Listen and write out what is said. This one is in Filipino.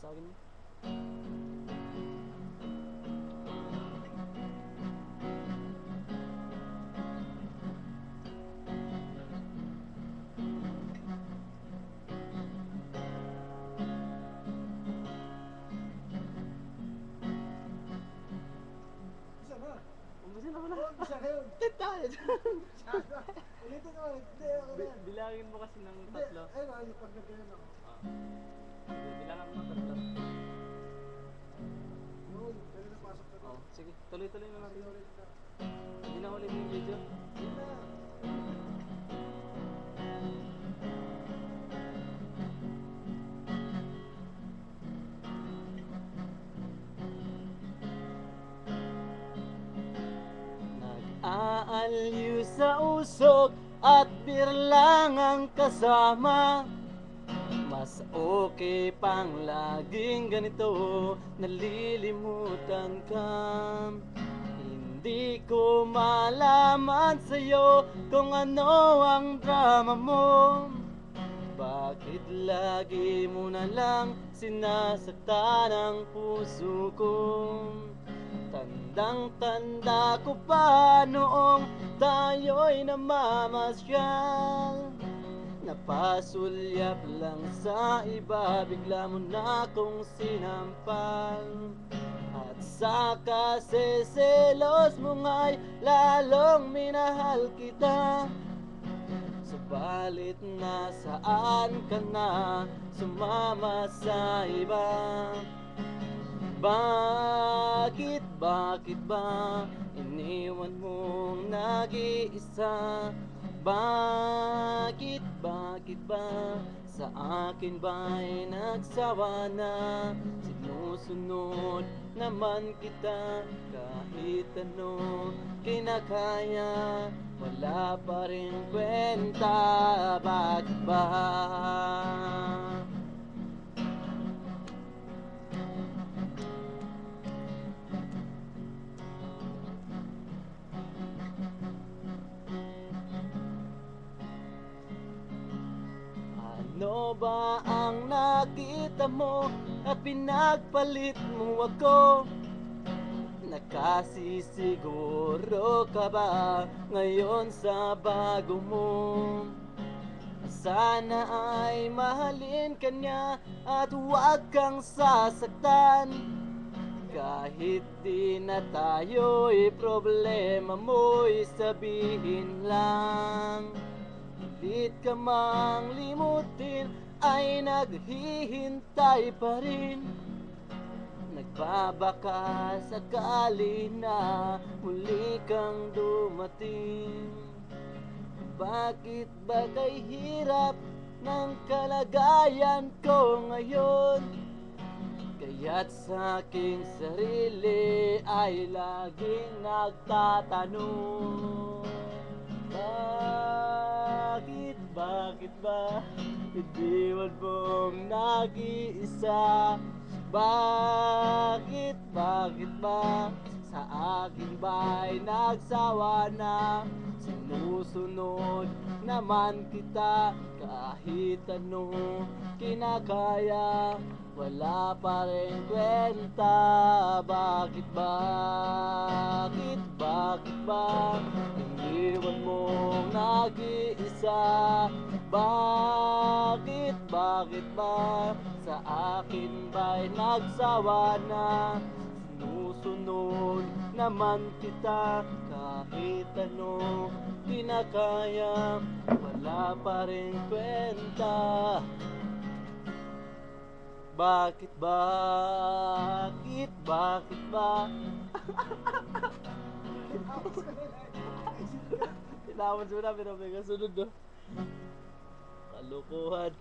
sa akin mo. Isa na. Umbasin na mo na. Oh, isa na yun. Tayo. Ulitin naman. Hindi, ako na yan. Bilangin mo kasi ng Hindi, tatlo. ayun ako, pag nagkayan ako. Bilangan mo ng tatlo. Yun, pwede na pasok na Oh, sige, tuloy-tuloy na natin. Sige, ulit na. Hindi na ulit yung video. Yun na. Nag-aalyu sa usok at birlang ang kasama. Mas okay pang laging ganito, nalilimutan ka. Hindi ko malaman sa'yo kung ano ang drama mo. Bakit lagi mo na lang sinasaktan ang puso ko? Tandang-tanda ko pa noong tayo'y namamasyal. Napasulyap lang sa iba, bigla mo na kong sinampal. At sa kasiselos mo nga'y lalong minahal kita. Subalit nasaan ka na, sumama sa iba? Bakit ba iniwan mong nag-iisa? Bakit ba sa akin ba'y nagsawa na? Sinusunod naman kita kahit ano kinakaya, wala pa rin kwenta. Bakit ba? Ano ba ang nakita mo at pinagpalit mo ako? Nakasisiguro ka ba ngayon sa bago mo? Sana ay mahalin ka niya at huwag kang sasaktan. Kahit di na tayo'y problema mo'y sabihin lang. Pilit ka mang limutin ay naghihintay pa rin. Nagbabaka sakali na muli kang dumating. Bakit ba kay hirap ng kalagayan ko ngayon? Kaya't sa aking sarili ay laging nagtatanong, bakit ba iniwan mong nag-iisa? Bakit ba sa akin ba'y nagsawa na? Sinusunod naman kita kahit ano kinakaya, wala pa rin kwenta. Bakit ba iniwan mong nag-iisa? Bakit ba sa akin ba'y nagsawa na? Sinusunod naman kita kahit ano kinakaya, wala pa rin kwenta. Bakit ba? Tinawad mo na, pero may kasunod, no? Kalukuhan.